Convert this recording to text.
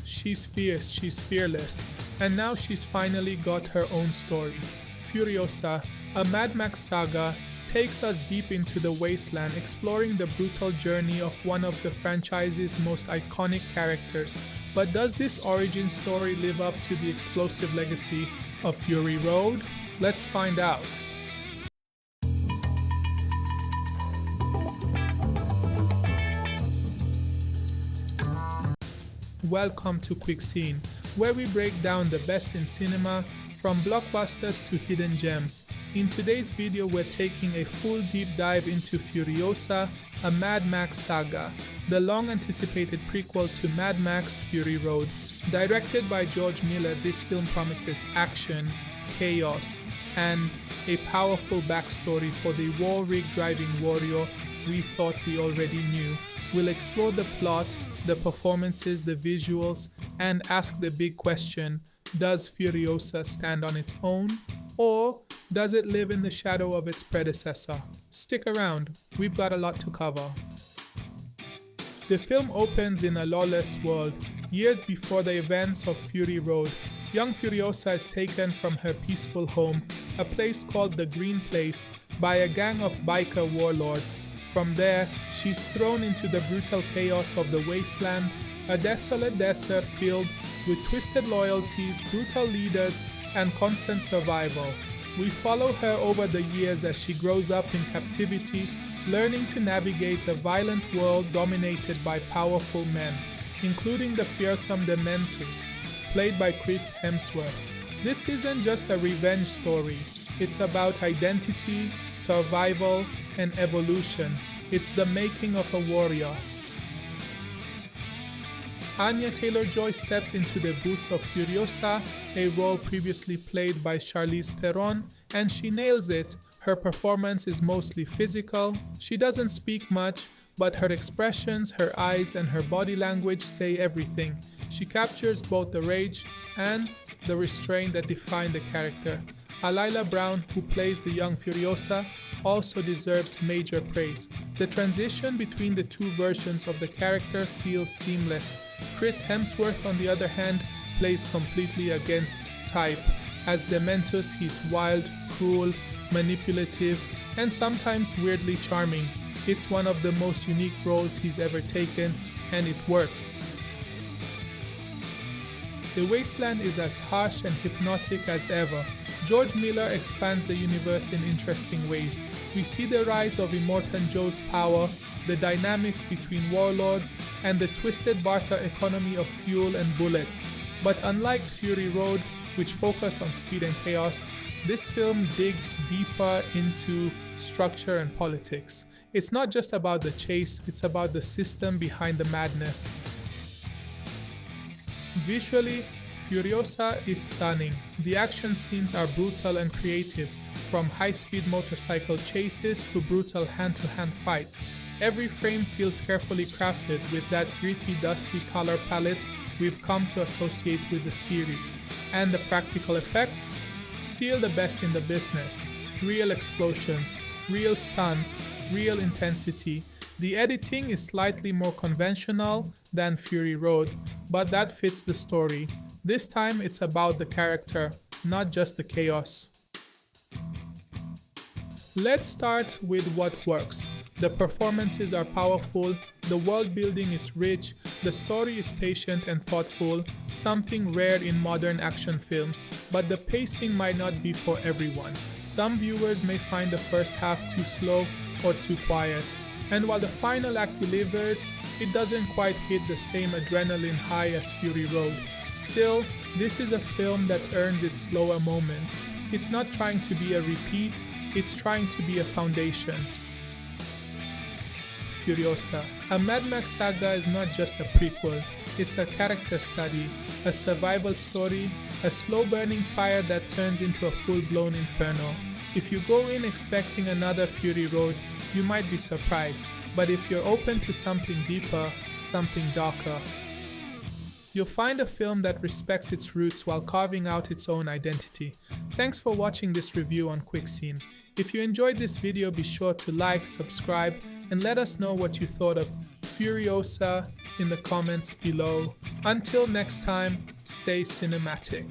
she's fierce, she's fearless, and now she's finally got her own story. Furiosa, a Mad Max Saga, takes us deep into the wasteland, exploring the brutal journey of one of the franchise's most iconic characters. But does this origin story live up to the explosive legacy of Fury Road? Let's find out. Welcome to QuickCine, where we break down the best in cinema, from blockbusters to hidden gems. In today's video, we're taking a full deep dive into Furiosa, a Mad Max Saga, the long-anticipated prequel to Mad Max Fury Road. Directed by George Miller, this film promises action, chaos, and a powerful backstory for the war-rig driving warrior we thought we already knew. We'll explore the plot, the performances, the visuals, and ask the big question: does Furiosa stand on its own, or does it live in the shadow of its predecessor? Stick around, we've got a lot to cover. The film opens in a lawless world, years before the events of Fury Road. Young Furiosa is taken from her peaceful home, a place called the Green Place, by a gang of biker warlords. From there, she's thrown into the brutal chaos of the wasteland, a desolate desert filled with twisted loyalties, brutal leaders, and constant survival. We follow her over the years as she grows up in captivity, learning to navigate a violent world dominated by powerful men, including the fearsome Dementus, played by Chris Hemsworth. This isn't just a revenge story. It's about identity, survival, and evolution. It's the making of a warrior. Anya Taylor-Joy steps into the boots of Furiosa, a role previously played by Charlize Theron, and she nails it. Her performance is mostly physical. She doesn't speak much, but her expressions, her eyes, and her body language say everything. She captures both the rage and the restraint that define the character. Alila Brown, who plays the young Furiosa, also deserves major praise. The transition between the two versions of the character feels seamless. Chris Hemsworth, on the other hand, plays completely against type. As Dementus, he's wild, cruel, manipulative, and sometimes weirdly charming. It's one of the most unique roles he's ever taken, and it works. The wasteland is as harsh and hypnotic as ever. George Miller expands the universe in interesting ways. We see the rise of Immortan Joe's power, the dynamics between warlords, and the twisted barter economy of fuel and bullets. But unlike Fury Road, which focused on speed and chaos, this film digs deeper into structure and politics. It's not just about the chase, it's about the system behind the madness. Visually, Furiosa is stunning. The action scenes are brutal and creative, from high-speed motorcycle chases to brutal hand-to-hand fights. Every frame feels carefully crafted with that gritty, dusty color palette we've come to associate with the series. And the practical effects? Still the best in the business. Real explosions, real stunts, real intensity. The editing is slightly more conventional than Fury Road, but that fits the story. This time it's about the character, not just the chaos. Let's start with what works. The performances are powerful, the world building is rich, the story is patient and thoughtful, something rare in modern action films, but the pacing might not be for everyone. Some viewers may find the first half too slow or too quiet. And while the final act delivers, it doesn't quite hit the same adrenaline high as Fury Road. Still, this is a film that earns its slower moments. It's not trying to be a repeat, it's trying to be a foundation. Furiosa, a Mad Max Saga is not just a prequel, it's a character study, a survival story, a slow-burning fire that turns into a full-blown inferno. If you go in expecting another Fury Road, you might be surprised, but if you're open to something deeper, something darker, you'll find a film that respects its roots while carving out its own identity. Thanks for watching this review on QuickCine. If you enjoyed this video, be sure to like, subscribe, and let us know what you thought of Furiosa in the comments below. Until next time, stay cinematic.